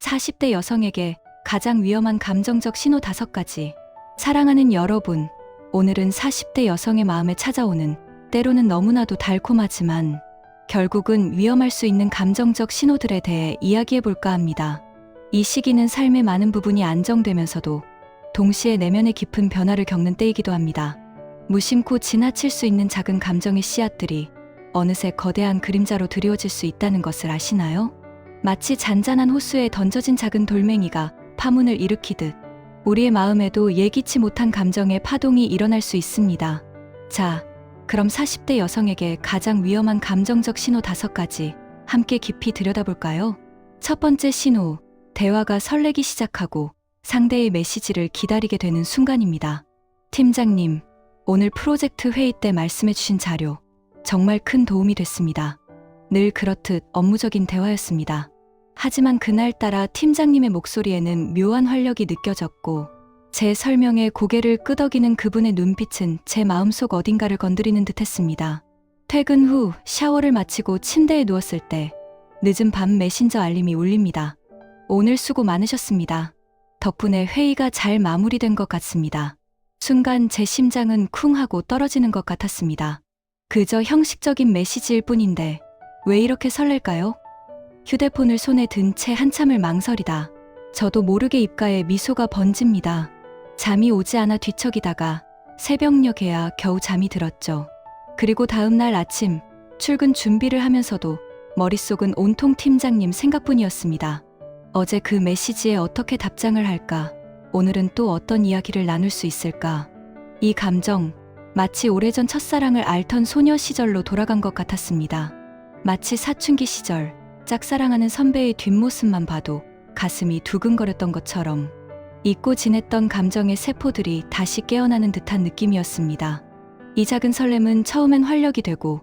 40대 여성에게 가장 위험한 감정적 신호 5가지. 사랑하는 여러분, 오늘은 40대 여성의 마음에 찾아오는 때로는 너무나도 달콤하지만 결국은 위험할 수 있는 감정적 신호들에 대해 이야기해 볼까 합니다. 이 시기는 삶의 많은 부분이 안정되면서도 동시에 내면의 깊은 변화를 겪는 때이기도 합니다. 무심코 지나칠 수 있는 작은 감정의 씨앗들이 어느새 거대한 그림자로 드리워질 수 있다는 것을 아시나요? 마치 잔잔한 호수에 던져진 작은 돌멩이가 파문을 일으키듯 우리의 마음에도 예기치 못한 감정의 파동이 일어날 수 있습니다. 자, 그럼 40대 여성에게 가장 위험한 감정적 신호 5가지 함께 깊이 들여다볼까요? 첫 번째 신호, 대화가 설레기 시작하고 상대의 메시지를 기다리게 되는 순간입니다. 팀장님, 오늘 프로젝트 회의 때 말씀해 주신 자료 정말 큰 도움이 됐습니다. 늘 그렇듯 업무적인 대화였습니다. 하지만 그날따라 팀장님의 목소리에는 묘한 활력이 느껴졌고 제 설명에 고개를 끄덕이는 그분의 눈빛은 제 마음속 어딘가를 건드리는 듯했습니다. 퇴근 후 샤워를 마치고 침대에 누웠을 때 늦은 밤 메신저 알림이 울립니다. 오늘 수고 많으셨습니다. 덕분에 회의가 잘 마무리된 것 같습니다. 순간 제 심장은 쿵 하고 떨어지는 것 같았습니다. 그저 형식적인 메시지일 뿐인데 왜 이렇게 설렐까요? 휴대폰을 손에 든 채 한참을 망설이다 저도 모르게 입가에 미소가 번집니다. 잠이 오지 않아 뒤척이다가 새벽녘에야 겨우 잠이 들었죠. 그리고 다음 날 아침 출근 준비를 하면서도 머릿속은 온통 팀장님 생각뿐이었습니다. 어제 그 메시지에 어떻게 답장을 할까? 오늘은 또 어떤 이야기를 나눌 수 있을까? 이 감정, 마치 오래전 첫사랑을 앓던 소녀 시절로 돌아간 것 같았습니다. 마치 사춘기 시절 짝사랑하는 선배의 뒷모습만 봐도 가슴이 두근거렸던 것처럼 잊고 지냈던 감정의 세포들이 다시 깨어나는 듯한 느낌이었습니다. 이 작은 설렘은 처음엔 활력이 되고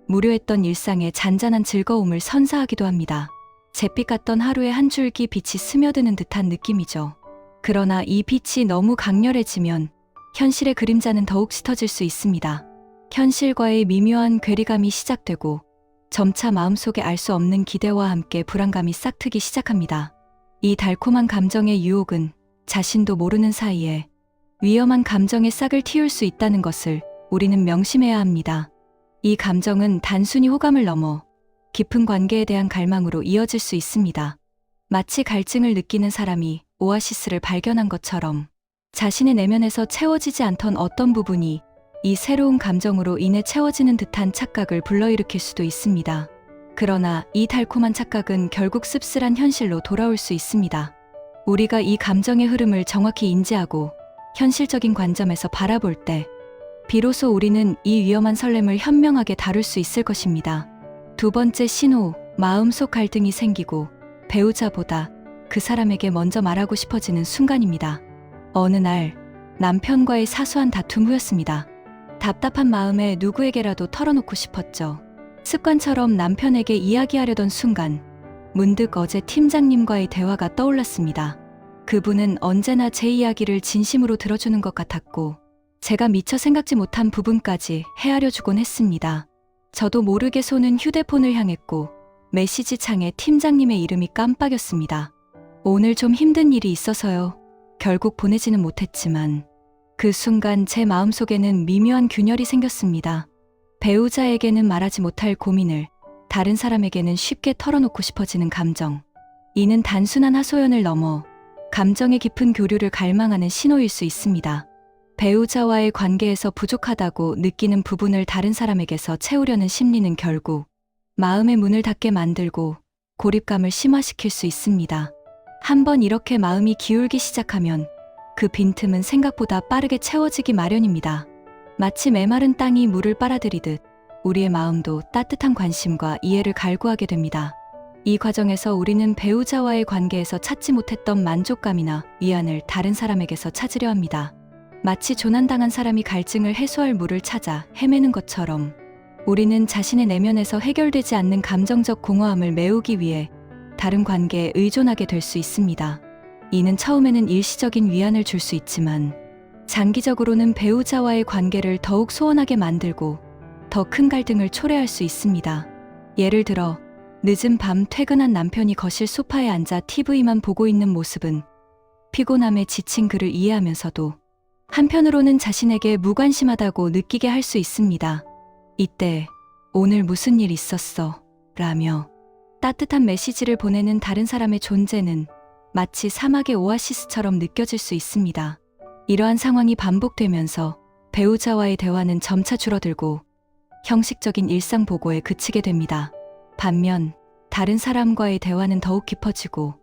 무료했던 일상에 잔잔한 즐거움을 선사하기도 합니다. 잿빛 같던 하루의 한 줄기 빛이 스며드는 듯한 느낌이죠. 그러나 이 빛이 너무 강렬해지면 현실의 그림자는 더욱 짙어질 수 있습니다. 현실과의 미묘한 괴리감이 시작되고 점차 마음속에 알 수 없는 기대와 함께 불안감이 싹트기 시작합니다. 이 달콤한 감정의 유혹은 자신도 모르는 사이에 위험한 감정의 싹을 틔울 수 있다는 것을 우리는 명심해야 합니다. 이 감정은 단순히 호감을 넘어 깊은 관계에 대한 갈망으로 이어질 수 있습니다. 마치 갈증을 느끼는 사람이 오아시스를 발견한 것처럼 자신의 내면에서 채워지지 않던 어떤 부분이 이 새로운 감정으로 인해 채워지는 듯한 착각을 불러일으킬 수도 있습니다. 그러나 이 달콤한 착각은 결국 씁쓸한 현실로 돌아올 수 있습니다. 우리가 이 감정의 흐름을 정확히 인지하고 현실적인 관점에서 바라볼 때 비로소 우리는 이 위험한 설렘을 현명하게 다룰 수 있을 것입니다. 두 번째 신호, 마음속 갈등이 생기고 배우자보다 그 사람에게 먼저 말하고 싶어지는 순간입니다. 어느 날 남편과의 사소한 다툼 후였습니다. 답답한 마음에 누구에게라도 털어놓고 싶었죠. 습관처럼 남편에게 이야기하려던 순간 문득 어제 팀장님과의 대화가 떠올랐습니다. 그분은 언제나 제 이야기를 진심으로 들어주는 것 같았고 제가 미처 생각지 못한 부분까지 헤아려 주곤 했습니다. 저도 모르게 손은 휴대폰을 향했고 메시지 창에 팀장님의 이름이 깜빡였습니다. 오늘 좀 힘든 일이 있어서요. 결국 보내지는 못했지만 그 순간 제 마음속에는 미묘한 균열이 생겼습니다. 배우자에게는 말하지 못할 고민을 다른 사람에게는 쉽게 털어놓고 싶어지는 감정. 이는 단순한 하소연을 넘어 감정의 깊은 교류를 갈망하는 신호일 수 있습니다. 배우자와의 관계에서 부족하다고 느끼는 부분을 다른 사람에게서 채우려는 심리는 결국 마음의 문을 닫게 만들고 고립감을 심화시킬 수 있습니다. 한번 이렇게 마음이 기울기 시작하면 그 빈틈은 생각보다 빠르게 채워지기 마련입니다. 마치 메마른 땅이 물을 빨아들이듯 우리의 마음도 따뜻한 관심과 이해를 갈구하게 됩니다. 이 과정에서 우리는 배우자와의 관계에서 찾지 못했던 만족감이나 위안을 다른 사람에게서 찾으려 합니다. 마치 조난당한 사람이 갈증을 해소할 물을 찾아 헤매는 것처럼 우리는 자신의 내면에서 해결되지 않는 감정적 공허함을 메우기 위해 다른 관계에 의존하게 될 수 있습니다. 이는 처음에는 일시적인 위안을 줄 수 있지만 장기적으로는 배우자와의 관계를 더욱 소원하게 만들고 더 큰 갈등을 초래할 수 있습니다. 예를 들어 늦은 밤 퇴근한 남편이 거실 소파에 앉아 TV만 보고 있는 모습은 피곤함에 지친 그를 이해하면서도 한편으로는 자신에게 무관심하다고 느끼게 할 수 있습니다. 이때 오늘 무슨 일 있었어? 라며 따뜻한 메시지를 보내는 다른 사람의 존재는 마치 사막의 오아시스처럼 느껴질 수 있습니다. 이러한 상황이 반복되면서 배우자와의 대화는 점차 줄어들고 형식적인 일상 보고에 그치게 됩니다. 반면 다른 사람과의 대화는 더욱 깊어지고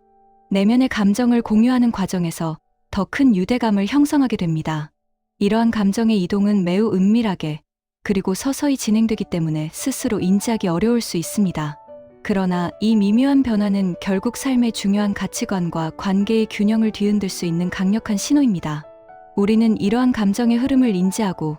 내면의 감정을 공유하는 과정에서 더 큰 유대감을 형성하게 됩니다. 이러한 감정의 이동은 매우 은밀하게 그리고 서서히 진행되기 때문에 스스로 인지하기 어려울 수 있습니다. 그러나 이 미묘한 변화는 결국 삶의 중요한 가치관과 관계의 균형을 뒤흔들 수 있는 강력한 신호입니다. 우리는 이러한 감정의 흐름을 인지하고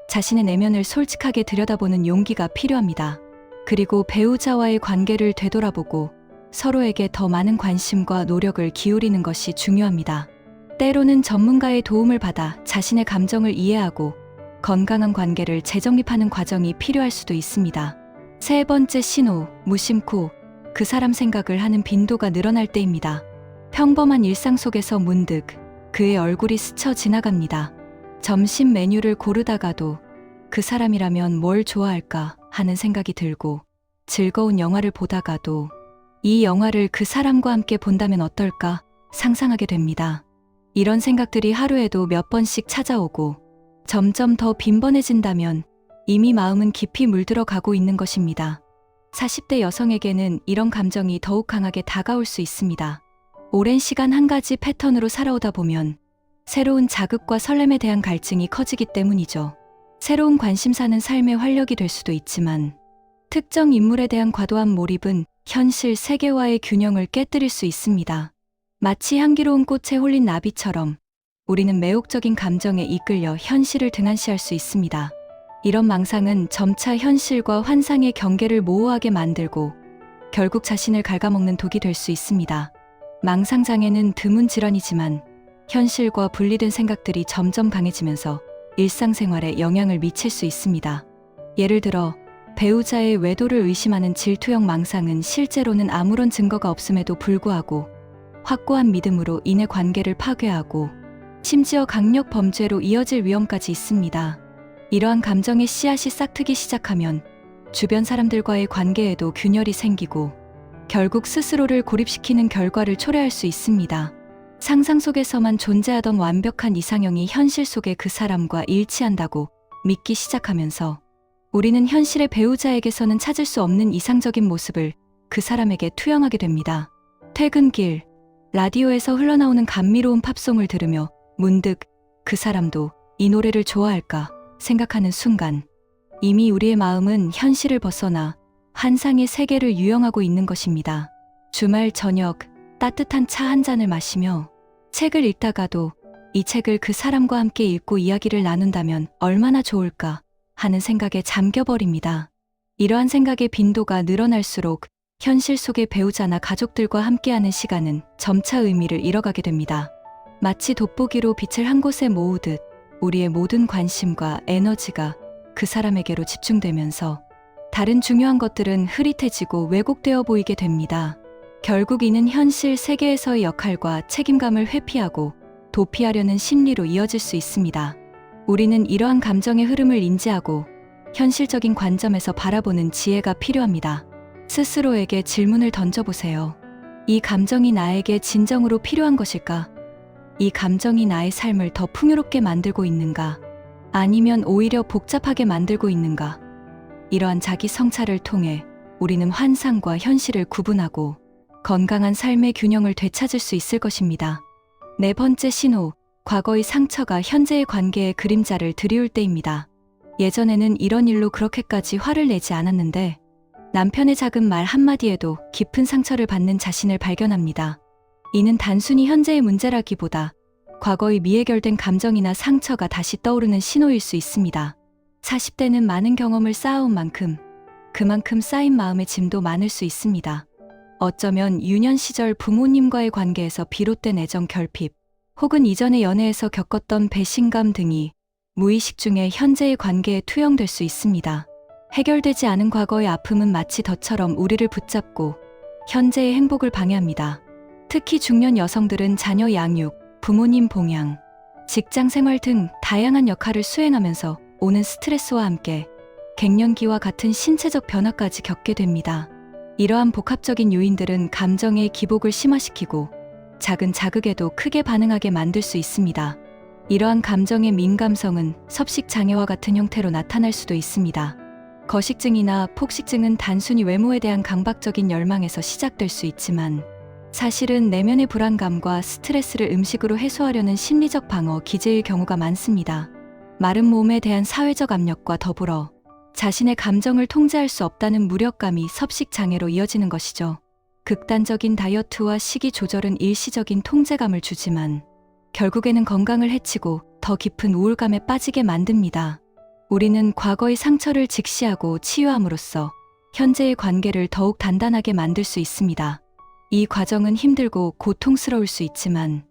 자신의 내면을 솔직하게 들여다보는 용기가 필요합니다. 그리고 배우자와의 관계를 되돌아보고 서로에게 더 많은 관심과 노력을 기울이는 것이 중요합니다. 때로는 전문가의 도움을 받아 자신의 감정을 이해하고 건강한 관계를 재정립하는 과정이 필요할 수도 있습니다. 세 번째 신호, 무심코 그 사람 생각을 하는 빈도가 늘어날 때입니다. 평범한 일상 속에서 문득 그의 얼굴이 스쳐 지나갑니다. 점심 메뉴를 고르다가도 그 사람이라면 뭘 좋아할까 하는 생각이 들고, 즐거운 영화를 보다가도 이 영화를 그 사람과 함께 본다면 어떨까 상상하게 됩니다. 이런 생각들이 하루에도 몇 번씩 찾아오고 점점 더 빈번해진다면 이미 마음은 깊이 물들어 가고 있는 것입니다. 40대 여성에게는 이런 감정이 더욱 강하게 다가올 수 있습니다. 오랜 시간 한 가지 패턴으로 살아오다 보면 새로운 자극과 설렘에 대한 갈증이 커지기 때문이죠. 새로운 관심사는 삶의 활력이 될 수도 있지만 특정 인물에 대한 과도한 몰입은 현실 세계와의 균형을 깨뜨릴 수 있습니다. 마치 향기로운 꽃에 홀린 나비처럼 우리는 매혹적인 감정에 이끌려 현실을 등한시할 수 있습니다. 이런 망상은 점차 현실과 환상의 경계를 모호하게 만들고 결국 자신을 갉아먹는 독이 될 수 있습니다. 망상장애는 드문 질환이지만 현실과 분리된 생각들이 점점 강해지면서 일상생활에 영향을 미칠 수 있습니다. 예를 들어 배우자의 외도를 의심하는 질투형 망상은 실제로는 아무런 증거가 없음에도 불구하고 확고한 믿음으로 인해 관계를 파괴하고 심지어 강력 범죄로 이어질 위험까지 있습니다. 이러한 감정의 씨앗이 싹트기 시작하면 주변 사람들과의 관계에도 균열이 생기고 결국 스스로를 고립시키는 결과를 초래할 수 있습니다. 상상 속에서만 존재하던 완벽한 이상형이 현실 속의 그 사람과 일치한다고 믿기 시작하면서 우리는 현실의 배우자에게서는 찾을 수 없는 이상적인 모습을 그 사람에게 투영하게 됩니다. 퇴근길, 라디오에서 흘러나오는 감미로운 팝송을 들으며 문득 그 사람도 이 노래를 좋아할까 생각하는 순간 이미 우리의 마음은 현실을 벗어나 환상의 세계를 유영하고 있는 것입니다. 주말 저녁 따뜻한 차 한 잔을 마시며 책을 읽다가도 이 책을 그 사람과 함께 읽고 이야기를 나눈다면 얼마나 좋을까 하는 생각에 잠겨버립니다. 이러한 생각의 빈도가 늘어날수록 현실 속의 배우자나 가족들과 함께하는 시간은 점차 의미를 잃어가게 됩니다. 마치 돋보기로 빛을 한 곳에 모으듯 우리의 모든 관심과 에너지가 그 사람에게로 집중되면서 다른 중요한 것들은 흐릿해지고 왜곡되어 보이게 됩니다. 결국 이는 현실 세계에서의 역할과 책임감을 회피하고 도피하려는 심리로 이어질 수 있습니다. 우리는 이러한 감정의 흐름을 인지하고 현실적인 관점에서 바라보는 지혜가 필요합니다. 스스로에게 질문을 던져보세요. 이 감정이 나에게 진정으로 필요한 것일까? 이 감정이 나의 삶을 더 풍요롭게 만들고 있는가? 아니면 오히려 복잡하게 만들고 있는가? 이러한 자기 성찰을 통해 우리는 환상과 현실을 구분하고 건강한 삶의 균형을 되찾을 수 있을 것입니다. 네 번째 신호, 과거의 상처가 현재의 관계에 그림자를 드리울 때입니다. 예전에는 이런 일로 그렇게까지 화를 내지 않았는데 남편의 작은 말 한마디에도 깊은 상처를 받는 자신을 발견합니다. 이는 단순히 현재의 문제라기보다 과거의 미해결된 감정이나 상처가 다시 떠오르는 신호일 수 있습니다. 40대는 많은 경험을 쌓아온 만큼 그만큼 쌓인 마음의 짐도 많을 수 있습니다. 어쩌면 유년 시절 부모님과의 관계에서 비롯된 애정 결핍, 혹은 이전의 연애에서 겪었던 배신감 등이 무의식 중에 현재의 관계에 투영될 수 있습니다. 해결되지 않은 과거의 아픔은 마치 덫처럼 우리를 붙잡고 현재의 행복을 방해합니다. 특히 중년 여성들은 자녀 양육, 부모님 봉양, 직장 생활 등 다양한 역할을 수행하면서 오는 스트레스와 함께 갱년기와 같은 신체적 변화까지 겪게 됩니다. 이러한 복합적인 요인들은 감정의 기복을 심화시키고 작은 자극에도 크게 반응하게 만들 수 있습니다. 이러한 감정의 민감성은 섭식 장애와 같은 형태로 나타날 수도 있습니다. 거식증이나 폭식증은 단순히 외모에 대한 강박적인 열망에서 시작될 수 있지만 사실은 내면의 불안감과 스트레스를 음식으로 해소하려는 심리적 방어 기제일 경우가 많습니다. 마른 몸에 대한 사회적 압력과 더불어 자신의 감정을 통제할 수 없다는 무력감이 섭식 장애로 이어지는 것이죠. 극단적인 다이어트와 식이 조절은 일시적인 통제감을 주지만 결국에는 건강을 해치고 더 깊은 우울감에 빠지게 만듭니다. 우리는 과거의 상처를 직시하고 치유함으로써 현재의 관계를 더욱 단단하게 만들 수 있습니다. 이 과정은 힘들고 고통스러울 수 있지만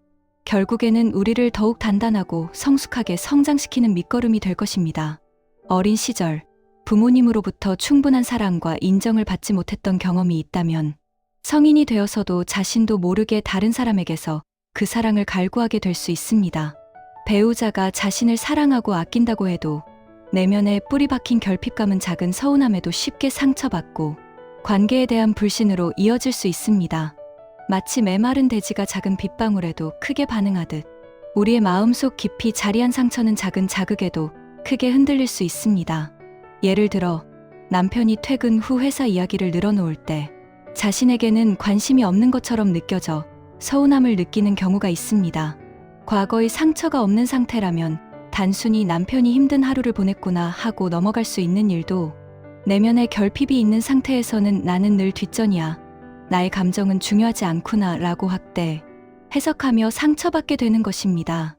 결국에는 우리를 더욱 단단하고 성숙하게 성장시키는 밑거름이 될 것입니다. 어린 시절 부모님으로부터 충분한 사랑과 인정을 받지 못했던 경험이 있다면 성인이 되어서도 자신도 모르게 다른 사람에게서 그 사랑을 갈구하게 될 수 있습니다. 배우자가 자신을 사랑하고 아낀다고 해도 내면에 뿌리 박힌 결핍감은 작은 서운함에도 쉽게 상처받고 관계에 대한 불신으로 이어질 수 있습니다. 마치 메마른 돼지가 작은 빗방울에도 크게 반응하듯 우리의 마음속 깊이 자리한 상처는 작은 자극에도 크게 흔들릴 수 있습니다. 예를 들어 남편이 퇴근 후 회사 이야기를 늘어놓을 때 자신에게는 관심이 없는 것처럼 느껴져 서운함을 느끼는 경우가 있습니다. 과거의 상처가 없는 상태라면 단순히 남편이 힘든 하루를 보냈구나 하고 넘어갈 수 있는 일도 내면에 결핍이 있는 상태에서는 나는 늘 뒷전이야, 나의 감정은 중요하지 않구나 라고 확대 해석하며 상처받게 되는 것입니다.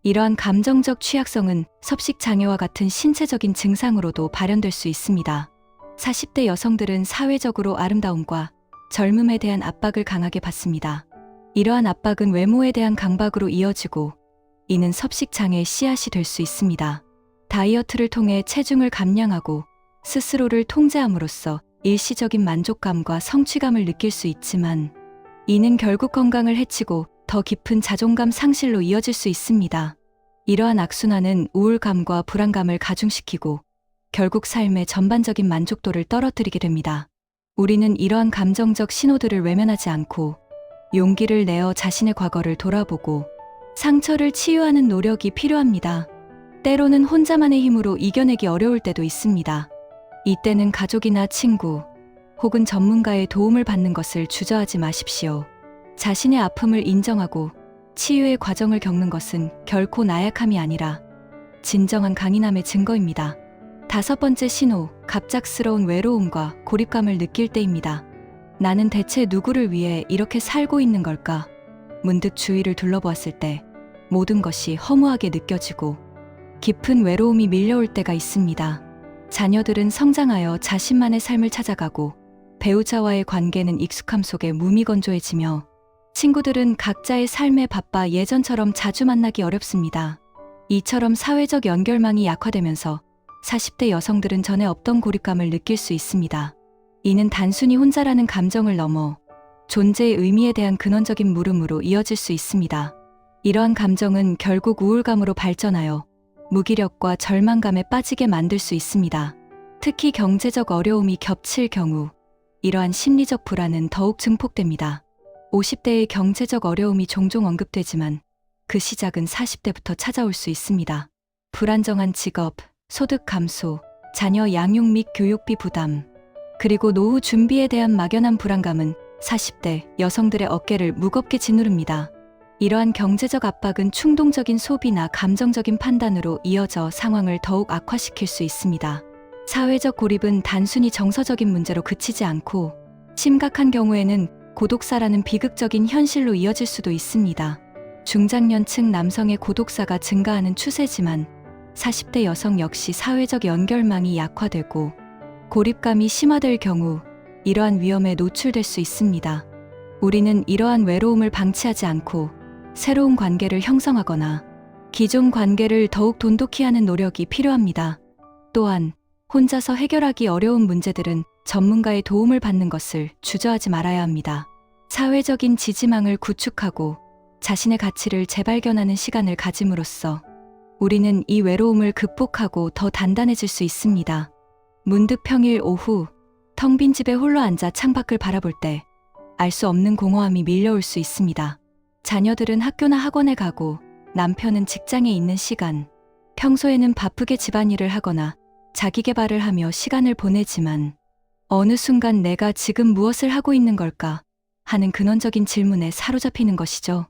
이러한 감정적 취약성은 섭식 장애와 같은 신체적인 증상으로도 발현될 수 있습니다. 40대 여성들은 사회적으로 아름다움과 젊음에 대한 압박을 강하게 받습니다. 이러한 압박은 외모에 대한 강박으로 이어지고 이는 섭식 장애의 씨앗이 될 수 있습니다. 다이어트를 통해 체중을 감량하고 스스로를 통제함으로써 일시적인 만족감과 성취감을 느낄 수 있지만 이는 결국 건강을 해치고 더 깊은 자존감 상실로 이어질 수 있습니다. 이러한 악순환은 우울감과 불안감을 가중시키고 결국 삶의 전반적인 만족도를 떨어뜨리게 됩니다. 우리는 이러한 감정적 신호들을 외면하지 않고 용기를 내어 자신의 과거를 돌아보고 상처를 치유하는 노력이 필요합니다. 때로는 혼자만의 힘으로 이겨내기 어려울 때도 있습니다. 이때는 가족이나 친구 혹은 전문가의 도움을 받는 것을 주저하지 마십시오. 자신의 아픔을 인정하고 치유의 과정을 겪는 것은 결코 나약함이 아니라 진정한 강인함의 증거입니다. 5번째 신호, 갑작스러운 외로움과 고립감을 느낄 때입니다. 나는 대체 누구를 위해 이렇게 살고 있는 걸까? 문득 주위를 둘러보았을 때 모든 것이 허무하게 느껴지고 깊은 외로움이 밀려올 때가 있습니다. 자녀들은 성장하여 자신만의 삶을 찾아가고 배우자와의 관계는 익숙함 속에 무미건조해지며 친구들은 각자의 삶에 바빠 예전처럼 자주 만나기 어렵습니다. 이처럼 사회적 연결망이 약화되면서 40대 여성들은 전에 없던 고립감을 느낄 수 있습니다. 이는 단순히 혼자라는 감정을 넘어 존재의 의미에 대한 근원적인 물음으로 이어질 수 있습니다. 이러한 감정은 결국 우울감으로 발전하여 무기력과 절망감에 빠지게 만들 수 있습니다. 특히 경제적 어려움이 겹칠 경우 이러한 심리적 불안은 더욱 증폭됩니다. 50대의 경제적 어려움이 종종 언급되지만 그 시작은 40대부터 찾아올 수 있습니다. 불안정한 직업, 소득 감소, 자녀 양육 및 교육비 부담, 그리고 노후 준비에 대한 막연한 불안감은 40대 여성들의 어깨를 무겁게 짓누릅니다. 이러한 경제적 압박은 충동적인 소비나 감정적인 판단으로 이어져 상황을 더욱 악화시킬 수 있습니다. 사회적 고립은 단순히 정서적인 문제로 그치지 않고 심각한 경우에는 고독사라는 비극적인 현실로 이어질 수도 있습니다. 중장년층 남성의 고독사가 증가하는 추세지만 40대 여성 역시 사회적 연결망이 약화되고 고립감이 심화될 경우 이러한 위험에 노출될 수 있습니다. 우리는 이러한 외로움을 방치하지 않고 새로운 관계를 형성하거나 기존 관계를 더욱 돈독히 하는 노력이 필요합니다. 또한 혼자서 해결하기 어려운 문제들은 전문가의 도움을 받는 것을 주저하지 말아야 합니다. 사회적인 지지망을 구축하고 자신의 가치를 재발견하는 시간을 가짐으로써 우리는 이 외로움을 극복하고 더 단단해질 수 있습니다. 문득 평일 오후 텅 빈 집에 홀로 앉아 창밖을 바라볼 때 알 수 없는 공허함이 밀려올 수 있습니다. 자녀들은 학교나 학원에 가고 남편은 직장에 있는 시간, 평소에는 바쁘게 집안일을 하거나 자기 개발을 하며 시간을 보내지만 어느 순간 내가 지금 무엇을 하고 있는 걸까 하는 근원적인 질문에 사로잡히는 것이죠.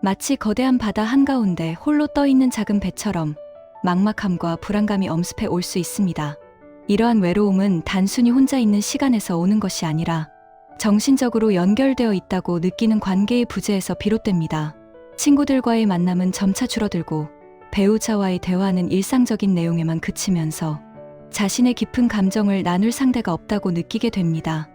마치 거대한 바다 한가운데 홀로 떠 있는 작은 배처럼 막막함과 불안감이 엄습해 올 수 있습니다. 이러한 외로움은 단순히 혼자 있는 시간에서 오는 것이 아니라 정신적으로 연결되어 있다고 느끼는 관계의 부재에서 비롯됩니다. 친구들과의 만남은 점차 줄어들고 배우자와의 대화는 일상적인 내용에만 그치면서 자신의 깊은 감정을 나눌 상대가 없다고 느끼게 됩니다.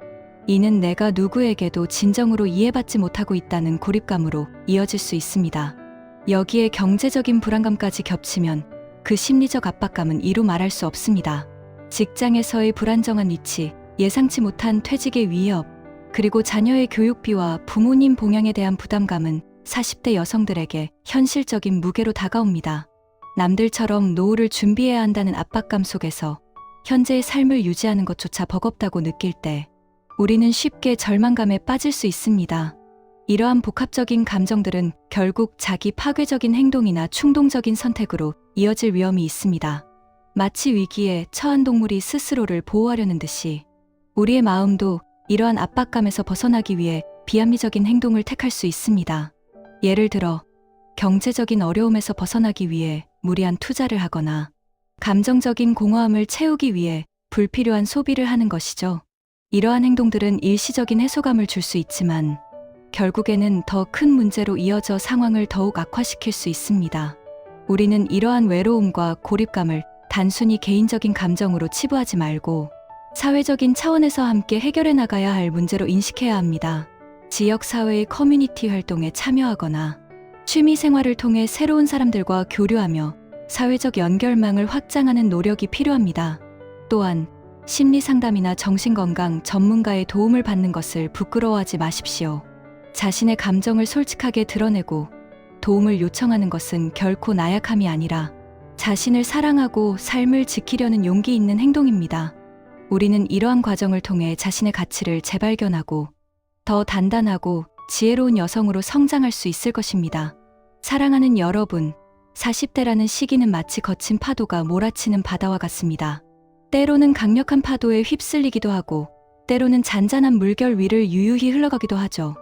이는 내가 누구에게도 진정으로 이해받지 못하고 있다는 고립감으로 이어질 수 있습니다. 여기에 경제적인 불안감까지 겹치면 그 심리적 압박감은 이루 말할 수 없습니다. 직장에서의 불안정한 위치, 예상치 못한 퇴직의 위협, 그리고 자녀의 교육비와 부모님 봉양에 대한 부담감은 40대 여성들에게 현실적인 무게로 다가옵니다. 남들처럼 노후를 준비해야 한다는 압박감 속에서 현재의 삶을 유지하는 것조차 버겁다고 느낄 때 우리는 쉽게 절망감에 빠질 수 있습니다. 이러한 복합적인 감정들은 결국 자기 파괴적인 행동이나 충동적인 선택으로 이어질 위험이 있습니다. 마치 위기에 처한 동물이 스스로를 보호하려는 듯이 우리의 마음도 이러한 압박감에서 벗어나기 위해 비합리적인 행동을 택할 수 있습니다. 예를 들어 경제적인 어려움에서 벗어나기 위해 무리한 투자를 하거나 감정적인 공허함을 채우기 위해 불필요한 소비를 하는 것이죠. 이러한 행동들은 일시적인 해소감을 줄 수 있지만 결국에는 더 큰 문제로 이어져 상황을 더욱 악화시킬 수 있습니다. 우리는 이러한 외로움과 고립감을 단순히 개인적인 감정으로 치부하지 말고 사회적인 차원에서 함께 해결해 나가야 할 문제로 인식해야 합니다. 지역사회의 커뮤니티 활동에 참여하거나 취미 생활을 통해 새로운 사람들과 교류하며 사회적 연결망을 확장하는 노력이 필요합니다. 또한 심리 상담이나 정신건강 전문가의 도움을 받는 것을 부끄러워하지 마십시오. 자신의 감정을 솔직하게 드러내고 도움을 요청하는 것은 결코 나약함이 아니라 자신을 사랑하고 삶을 지키려는 용기 있는 행동입니다. 우리는 이러한 과정을 통해 자신의 가치를 재발견하고 더 단단하고 지혜로운 여성으로 성장할 수 있을 것입니다. 사랑하는 여러분, 40대라는 시기는 마치 거친 파도가 몰아치는 바다와 같습니다. 때로는 강력한 파도에 휩쓸리기도 하고 때로는 잔잔한 물결 위를 유유히 흘러가기도 하죠.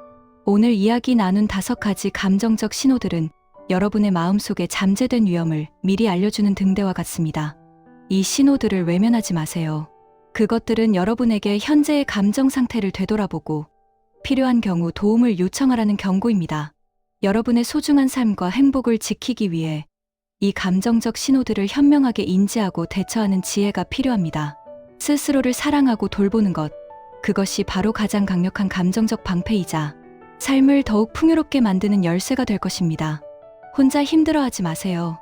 오늘 이야기 나눈 5가지 감정적 신호들은 여러분의 마음속에 잠재된 위험을 미리 알려주는 등대와 같습니다. 이 신호들을 외면하지 마세요. 그것들은 여러분에게 현재의 감정 상태를 되돌아보고 필요한 경우 도움을 요청하라는 경고입니다. 여러분의 소중한 삶과 행복을 지키기 위해 이 감정적 신호들을 현명하게 인지하고 대처하는 지혜가 필요합니다. 스스로를 사랑하고 돌보는 것, 그것이 바로 가장 강력한 감정적 방패이자 삶을 더욱 풍요롭게 만드는 열쇠가 될 것입니다. 혼자 힘들어하지 마세요.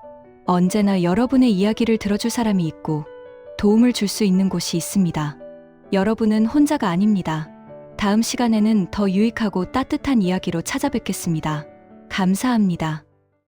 언제나 여러분의 이야기를 들어줄 사람이 있고 도움을 줄 수 있는 곳이 있습니다. 여러분은 혼자가 아닙니다. 다음 시간에는 더 유익하고 따뜻한 이야기로 찾아뵙겠습니다. 감사합니다.